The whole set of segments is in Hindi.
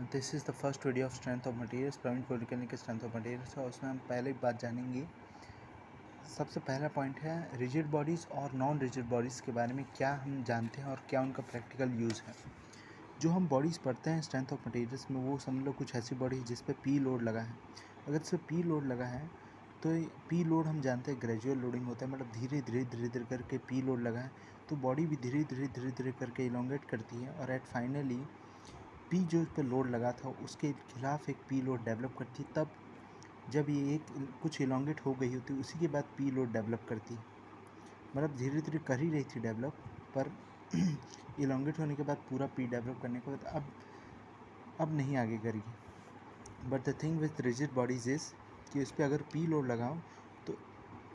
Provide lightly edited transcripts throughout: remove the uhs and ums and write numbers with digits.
This is the first video of strength of materials, Praveen Kolikal के स्ट्रेंथ ऑफ मटेरियल्स। और उसमें हम पहले बात जानेंगे। सबसे पहला पॉइंट है रिजिड बॉडीज़ और नॉन रिजिड बॉडीज़ के बारे में क्या हम जानते हैं और क्या उनका प्रैक्टिकल यूज़ है। जो हम बॉडीज़ पढ़ते हैं स्ट्रेंथ ऑफ मटेरियल्स में, वो समझ लो कुछ ऐसी बॉडी जिस पे पी लोड लगा है। अगर इस पर पी लोड लगा है तो पी लोड हम जानते हैं ग्रेजुअल लोडिंग होता है, मतलब धीरे धीरे करके पी लोड लगा है तो बॉडी भी धीरे धीरे करके इलोंगेट करती है और एट फाइनली पी जो इस पर लोड लगा था उसके खिलाफ एक पी लोड डेवलप करती। तब जब ये एक कुछ इलोंगेट हो गई होती उसके बाद पी लोड डेवलप करती, मतलब धीरे धीरे कर ही रही थी डेवलप, पर इलोंगेट होने के बाद पूरा पी डेवलप करने के बाद अब नहीं आगे करेगी। But the thing with rigid bodies is कि उस पर अगर पी लोड लगाओ तो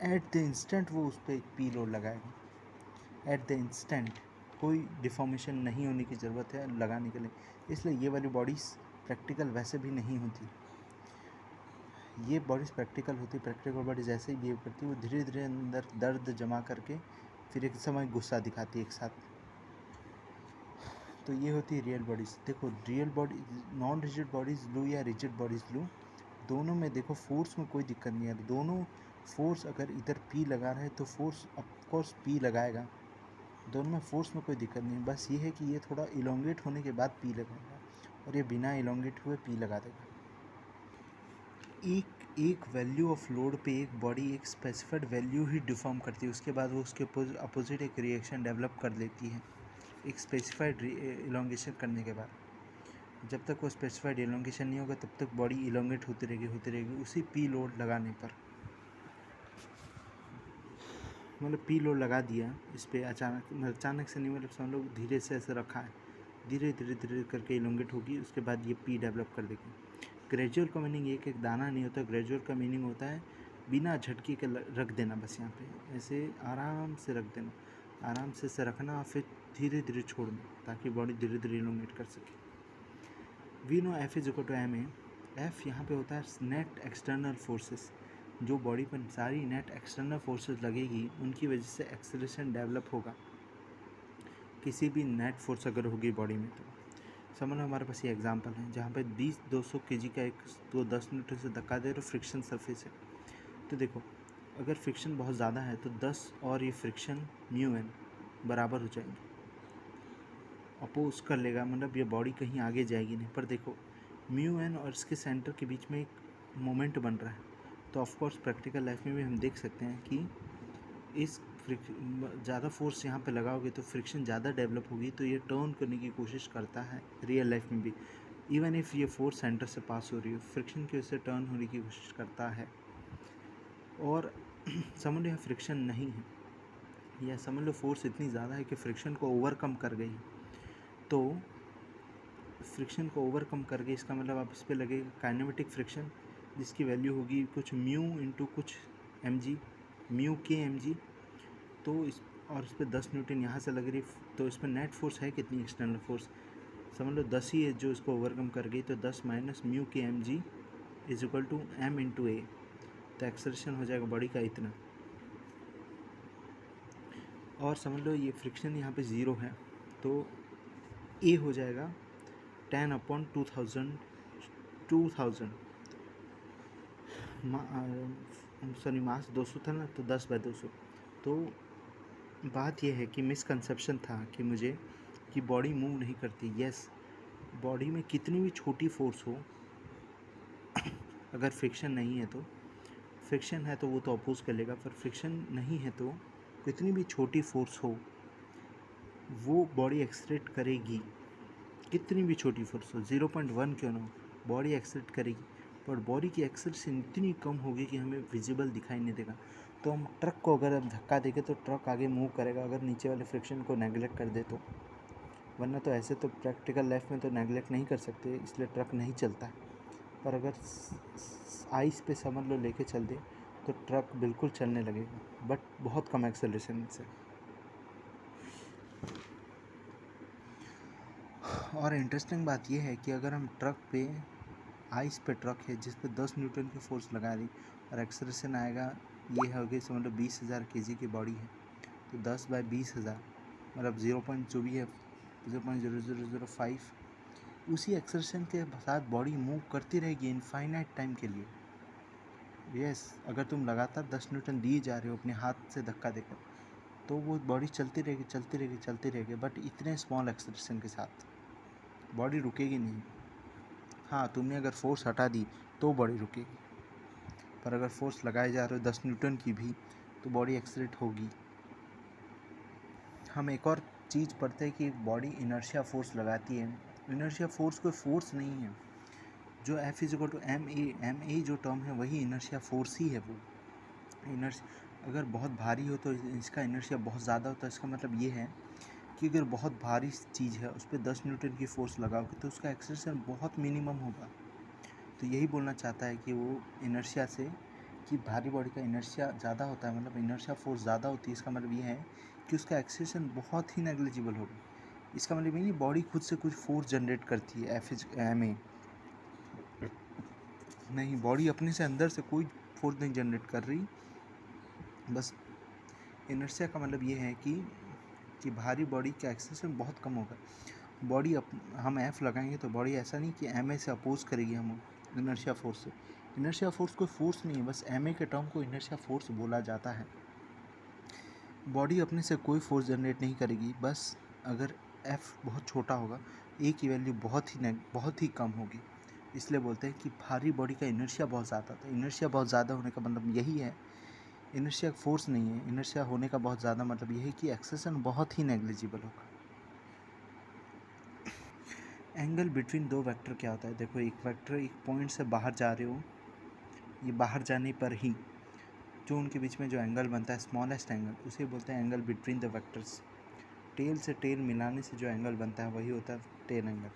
एट द इंस्टेंट वो उस पर एक पी लोड लगाएगा। एट द इंस्टेंट कोई डिफॉर्मेशन नहीं होने की ज़रूरत है लगाने के लिए। इसलिए ये वाली बॉडीज़ प्रैक्टिकल वैसे भी नहीं होती। ये बॉडीज़ प्रैक्टिकल होती, प्रैक्टिकल बॉडीज़ ऐसे ही बिहेव करती, वो धीरे धीरे अंदर दर्द जमा करके फिर एक समय गुस्सा दिखाती है एक साथ। तो ये होती है रियल बॉडीज़। देखो real body, non rigid bodies लूँ या रिजिड बॉडीज़ लूँ, दोनों में देखो फोर्स में कोई दिक्कत नहीं है। दोनों फोर्स अगर इधर पी लगा रहे तो फोर्स ऑफकोर्स पी लगाएगा, दोनों में फोर्स में कोई दिक्कत नहीं। बस ये है कि ये थोड़ा इलोंगेट होने के बाद पी लगाएगा और ये बिना इलोंगेट हुए पी लगा देगा। एक वैल्यू ऑफ लोड पे एक बॉडी एक स्पेसिफाइड वैल्यू ही डिफॉर्म करती है, उसके बाद वो उसके अपोजिट एक रिएक्शन डेवलप कर लेती है एक स्पेसिफाइड इलोंगेशन करने के बाद। जब तक वो स्पेसिफाइड इलोंगेशन नहीं होगा तब तक बॉडी इलोंगेट होती रहेगी उसी पी लोड लगाने पर। मतलब पी लोड लगा दिया इस पर अचानक से नहीं, मतलब सब लोग धीरे से ऐसे रखा है, धीरे करके इलोंगेट होगी, उसके बाद ये पी डेवलप कर देगी। ग्रेजुअल का मीनिंग एक दाना नहीं होता, ग्रेजुअल का मीनिंग होता है बिना झटके के रख देना, बस यहाँ पे ऐसे आराम से रख देना, आराम से रखना, फिर धीरे धीरे छोड़ना ताकि बॉडी धीरे धीरे इलोंगेट कर सके। We know F is equal to M A. F यहाँ पे होता है नेट एक्सटर्नल फोर्सेस, जो बॉडी पर सारी नेट एक्सटर्नल फोर्सेस लगेगी उनकी वजह से एक्सेलरेशन डेवलप होगा। किसी भी नेट फोर्स अगर होगी बॉडी में तो समझ लो हमारे पास ये एग्जांपल है जहाँ पे 200 kg का एक 10 न्यूटन से धक्का दे रहे हो, फ्रिक्शन सरफेस है। तो देखो अगर फ्रिक्शन बहुत ज़्यादा है तो 10 और ये फ्रिक्शन म्यू एन बराबर हो जाएंगे, अपोज कर लेगा, मतलब ये बॉडी कहीं आगे जाएगी नहीं। पर देखो म्यू एन और इसके सेंटर के बीच में एक मोमेंट बन रहा है, तो ऑफकोर्स प्रैक्टिकल लाइफ में भी हम देख सकते हैं कि इस ज़्यादा फोर्स यहाँ पे लगाओगे तो फ्रिक्शन ज़्यादा डेवलप होगी, तो ये टर्न करने की कोशिश करता है रियल लाइफ में भी। इवन इफ़ ये फोर्स सेंटर से पास हो रही हो, फ्रिक्शन की वजह से टर्न होने की कोशिश करता है। और समझ लो फ्रिक्शन नहीं है, या समझ लो फोर्स इतनी ज़्यादा है कि फ्रिक्शन को ओवरकम कर गई, तो फ्रिक्शन को ओवरकम कर गई इसका मतलब आप इस पर लगेगा काइनेमेटिक फ्रिक्शन, जिसकी वैल्यू होगी कुछ म्यू इंटू कुछ एम जी, म्यू के एम जी। तो इस पर 10 न्यूटन यहाँ से लग रही, तो इस पर नेट फोर्स है कितनी एक्सटर्नल फोर्स, समझ लो 10 ही है जो इसको ओवरकम कर गई, तो 10 माइनस म्यू के M g is equal to M into A, तो एक्सेलरेशन हो जाएगा बॉडी का इतना। और समझ लो ये फ्रिक्शन यहाँ पे 0 है तो ए हो जाएगा 10/2000 सॉरी मास 200 था ना, तो 10/200। तो बात यह है कि मिसकंसेप्शन था कि मुझे कि बॉडी मूव नहीं करती। यस, बॉडी में कितनी भी छोटी फोर्स हो, अगर फ्रिक्शन नहीं है तो, फ्रिक्शन है तो वो तो अपोज कर लेगा, पर फ्रिक्शन नहीं है तो कितनी भी छोटी फोर्स हो वो बॉडी एक्सलेरेट करेगी। कितनी भी छोटी फोर्स हो, 0.1 क्यों ना हो, बॉडी एक्सलेरेट करेगी। पर बॉडी की एक्सेलरेशन इतनी कम होगी कि हमें विजिबल दिखाई नहीं देगा। तो हम ट्रक को अगर हम धक्का देंगे तो ट्रक आगे मूव करेगा, अगर नीचे वाले फ्रिक्शन को नेगलेक्ट कर दे तो, वरना तो ऐसे तो प्रैक्टिकल लाइफ में तो नेगलेक्ट नहीं कर सकते, इसलिए ट्रक नहीं चलता। पर अगर आइस पे समझ लो लेके चल दे तो ट्रक बिल्कुल चलने लगेगा, बट बहुत कम एक्सेलरेशन से। और इंटरेस्टिंग बात यह है कि अगर हम ट्रक पे, आइस पे ट्रक है जिस पे 10 न्यूटन की फोर्स लगा रही और एक्सेलरेशन आएगा, ये हो गई समझ लो 20,000 kg की बॉडी है, तो 10/20,000 मतलब 0. जो भी है 0.0005 उसी एक्सर्शन के साथ बॉडी मूव करती रहेगी इनफाइनाइट टाइम के लिए। यस, अगर तुम लगातार 10 न्यूटन दिए जा रहे हो अपने हाथ से धक्का देकर, तो वो बॉडी चलती रहेगी चलती रहेगी चलती रहेगी, बट इतने स्मॉल एक्सर्शन के साथ बॉडी रुकेगी नहीं। हाँ, तुमने अगर फोर्स हटा दी तो बॉडी रुकेगी, पर अगर फोर्स लगाए जा रहे हो 10 न्यूटन की भी, तो बॉडी एक्सलेट होगी। हम एक और चीज़ पढ़ते हैं कि बॉडी इनर्शिया फोर्स लगाती है। इनर्शिया फोर्स कोई फोर्स नहीं है। जो F is to M A जो टर्म है वही इनर्शिया फोर्स ही है। वो इनर्शिया अगर बहुत भारी हो तो इसका इनर्शिया बहुत ज़्यादा होता है। इसका मतलब ये है कि अगर बहुत भारी चीज़ है उस पर 10 न्यूटन की फोर्स लगाओगे तो उसका एक्सेलरेशन बहुत मिनिमम होगा। तो यही बोलना चाहता है कि वो इनर्शिया से, कि भारी बॉडी का इनर्शिया ज़्यादा होता है, मतलब इनर्शिया फोर्स ज़्यादा होती है। इसका मतलब ये है कि उसका एक्सेलरेशन बहुत ही नेग्लिजिबल होगा। इसका मतलब ये नहीं बॉडी खुद से कुछ फोर्स जनरेट करती है एम ए नहीं, बॉडी अपने से अंदर से कोई फोर्स नहीं जनरेट कर रही। बस इनर्शिया का मतलब ये है कि भारी बॉडी का एक्सेलरेशन बहुत कम होगा। बॉडी हम एफ लगाएंगे तो बॉडी ऐसा नहीं कि एम ए से अपोज करेगी हम इनर्शिया फोर्स से। इनर्शिया फोर्स कोई फोर्स नहीं है, बस एम ए के टर्म को इनर्शिया फोर्स बोला जाता है। बॉडी अपने से कोई फोर्स जनरेट नहीं करेगी, बस अगर एफ बहुत छोटा होगा, ए की वैल्यू बहुत ही कम होगी। इसलिए बोलते हैं कि भारी बॉडी का इनर्शिया बहुत ज़्यादा था। इनर्शिया बहुत ज़्यादा होने का मतलब यही है, इनर्शिया फोर्स नहीं है, इनर्शिया होने का बहुत ज़्यादा मतलब यही है कि एक्सेलरेशन बहुत ही नेग्लिजिबल होगा। एंगल बिटवीन दो वेक्टर क्या होता है? देखो, एक वेक्टर एक पॉइंट से बाहर जा रहे हो, ये बाहर जाने पर ही जो उनके बीच में जो एंगल बनता है, स्मॉलेस्ट एंगल, उसे बोलते हैं angle between the vectors. Tail से टेल मिलाने से जो एंगल बनता है वही होता है टेल एंगल।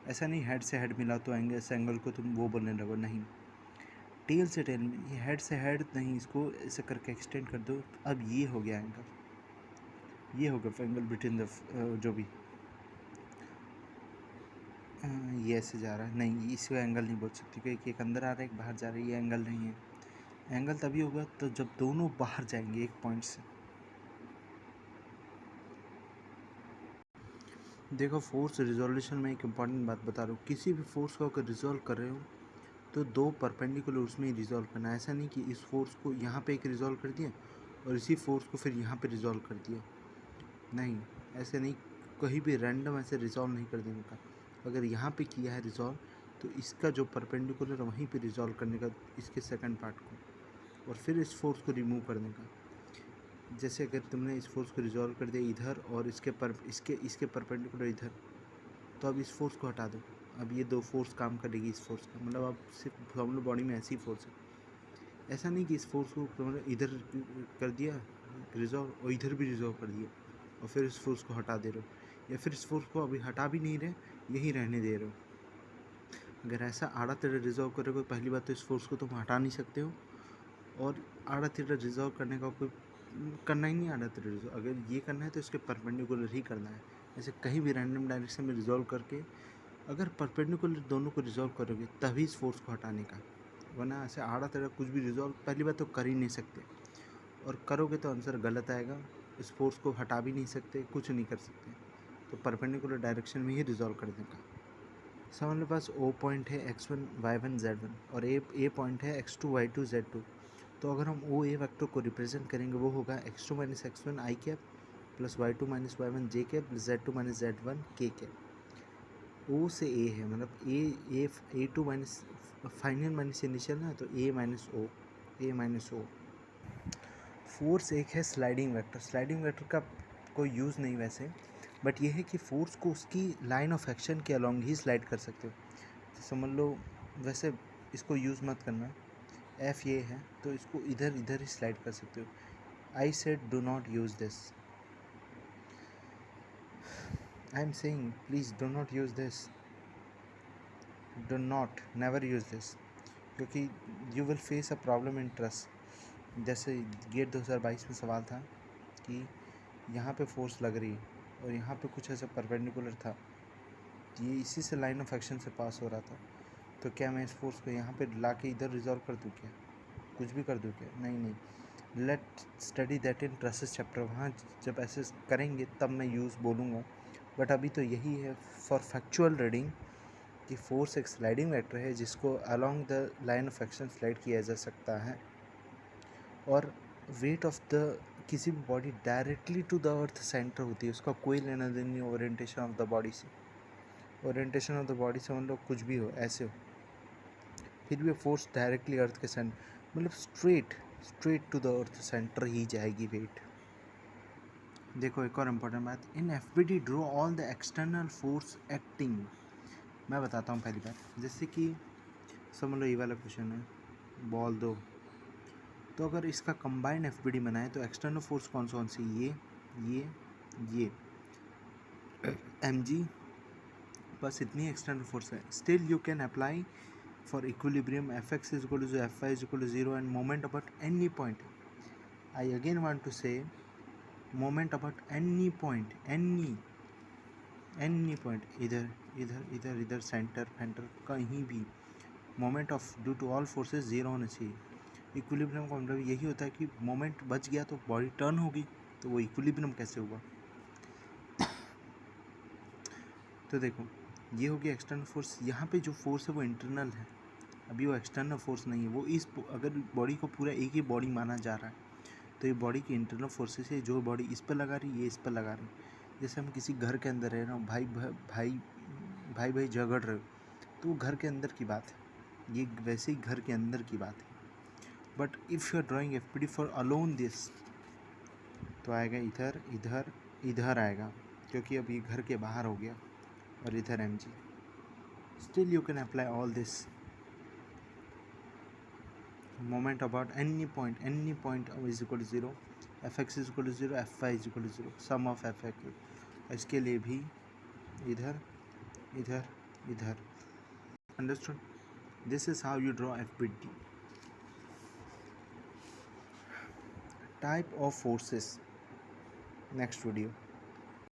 ऐसा नहीं हेड से हेड मिलाओ तो एंगल, इस एंगल को तुम वो बोलने लगो, नहीं। टेल से टेल, ये हेड से हेड नहीं, इसको ऐसे करके एक्सटेंड कर दो, अब ये हो गया एंगल, ये हो गया एंगल बिटवीन द जो भी ये ऐसे जा रहा है, नहीं, इसको एंगल नहीं बोल सकती क्योंकि एक अंदर आ रहा है एक बाहर जा रहा है, ये एंगल नहीं है। एंगल तभी होगा तो जब दोनों बाहर जाएंगे एक पॉइंट से। देखो, फोर्स रिजोल्यूशन में एक इम्पॉर्टेंट बात बता रहा हूँ, किसी भी फोर्स को अगर रिजोल्व कर रहे हो तो दो परपेंडिकुलर उसमें ही रिजोल्व करना है। ऐसा नहीं कि इस फोर्स को यहाँ पे एक रिजोल्व कर दिया और इसी फोर्स को फिर यहाँ पे रिजोल्व कर दिया, नहीं, ऐसे नहीं, कहीं भी रैंडम ऐसे रिजोल्व नहीं कर देने का। अगर यहाँ पे किया है रिजोल्व तो इसका जो परपेंडिकुलर है वहीं पे रिजोल्व करने का, इसके सेकंड पार्ट को, और फिर इस फोर्स को रिमूव करने का। जैसे अगर तुमने इस फोर्स को रिजोल्व कर दिया इधर और इसके परपेंडिकुलर इधर, तो अब इस फोर्स को हटा दो, अब ये दो फोर्स काम करेगी इस फोर्स का, मतलब अब सिर्फ समझ लो बॉडी में ऐसी फोर्स है। ऐसा नहीं कि इस फोर्स को तुमने इधर कर दिया रिजोल्व और इधर भी रिजोल्व कर दिया और फिर इस फोर्स को हटा दे रहे हो, या फिर इस फोर्स को अभी हटा भी नहीं रहे, यहीं रहने दे रहे हो। अगर ऐसा आड़ा टेढ़ा रिजॉल्व करोगे, पहली बात तो इस फोर्स को तुम हटा नहीं सकते हो, और आड़ा टेढ़ा रिजॉल्व करने का कोई करना ही नहीं आड़ा टेढ़ा रिजॉल्व। अगर ये करना है तो इसके परपेंडिकुलर ही करना है। ऐसे कहीं भी रैंडम डायरेक्शन में रिजॉल्व करके अगर परपेंडिकुलर दोनों को रिजॉल्व करोगे तभी इस फोर्स को हटाने का, वरना ऐसे आड़ा टेढ़ा कुछ भी रिजॉल्व पहली बात तो कर ही नहीं सकते, और करोगे तो आंसर गलत आएगा। इस फोर्स को हटा भी नहीं सकते, कुछ नहीं कर सकते, तो परपेंडिकुलर डायरेक्शन में ही रिजॉल्व करने का। सब हमारे पास O पॉइंट है x1 y1 z1 और A पॉइंट है x2 y2 z2। तो अगर हम O A वेक्टर को रिप्रेजेंट करेंगे वो होगा x2 minus x1 i cap plus y2 minus y1 j cap plus z2 minus z1 k cap. O से A है, मतलब A2 minus final minus initial ना, तो A माइनस O। फोर्स एक है स्लाइडिंग वेक्टर। स्लाइडिंग वेक्टर का कोई यूज़ नहीं वैसे, बट ये है कि फोर्स को उसकी लाइन ऑफ एक्शन के अलॉन्ग ही स्लाइड कर सकते हो। तो समझ लो, वैसे इसको यूज़ मत करना, एफ ये है तो इसको इधर इधर ही स्लाइड कर सकते हो। I said do not use this, I am saying please do not use this, do not, never use this, क्योंकि you will face a problem in trust. जैसे गेट 2022 में सवाल था कि यहाँ पे फोर्स लग रही है और यहाँ पे कुछ ऐसा परपेंडिकुलर था, ये इसी से लाइन ऑफ एक्शन से पास हो रहा था, तो क्या मैं इस फोर्स को यहाँ पे ला के इधर रिजॉल्व कर दूँ क्या, कुछ भी कर दूँ क्या? नहीं, let study that in trusses chapter, वहाँ जब ऐसे करेंगे तब मैं यूज़ बोलूँगा, बट अभी तो यही है फॉर फैक्चुअल रीडिंग कि फोर्स एक स्लाइडिंग वेक्टर है जिसको along the line of action slide किया जा सकता है, और वेट ऑफ द किसी भी body directly to the earth centre होती है, उसका कोई लेना देना नहीं ओरिएंटेशन ऑफ द बॉडी से। ओरिएंटेशन ऑफ द बॉडी से हम लोग कुछ भी हो ऐसे हो, फिर भी फोर्स डायरेक्टली अर्थ के सेंटर, मतलब straight to the earth centre ही जाएगी वेट। देखो एक और इम्पोर्टेंट बात, in FBD draw all the external force acting. मैं बताता हूँ पहली बात, जैसे कि समझ लो ये वाला क्वेश्चन है, बॉल दो, तो अगर इसका कंबाइंड एफबीडी बनाए तो एक्सटर्नल फोर्स कौन सी, ये mg, बस इतनी एक्सटर्नल फोर्स है। Still you can apply for equilibrium fx is equal to fy is equal to 0 and moment about any point. I again want to say moment about any point, any point, इधर इधर इधर इधर सेंटर कहीं भी moment of due to all forces zero होना चाहिए। इक्विलिब्रियम का मतलब यही होता है कि मोमेंट बच गया तो बॉडी टर्न होगी, तो वो इक्विलिब्रियम कैसे हुआ। तो देखो ये हो गया एक्सटर्नल फोर्स, यहाँ पे जो फोर्स है वो इंटरनल है, अभी वो एक्सटर्नल फोर्स नहीं है, वो इस अगर बॉडी को पूरा एक ही बॉडी माना जा रहा है तो ये बॉडी की इंटरनल फोर्सेस है, जो बॉडी इस पर लगा रही है ये इस पर लगा रही है। जैसे हम किसी घर के अंदर रह रहे हो, भाई झगड़ रहे हो, तो वो घर के अंदर की बात है, ये वैसे ही घर के अंदर की बात है। But if you are drawing FBD for alone this, तो आएगा इधर इधर इधर आएगा, क्योंकि अब ये घर के बाहर हो गया, और इधर mg। Still you can apply all this moment about any point is equal to 0, fx is equal to 0, fy is equal to 0, sum of fx। इसके लिए भी इधर इधर इधर। Understood? This is how you draw FBD. Type of forces, next video.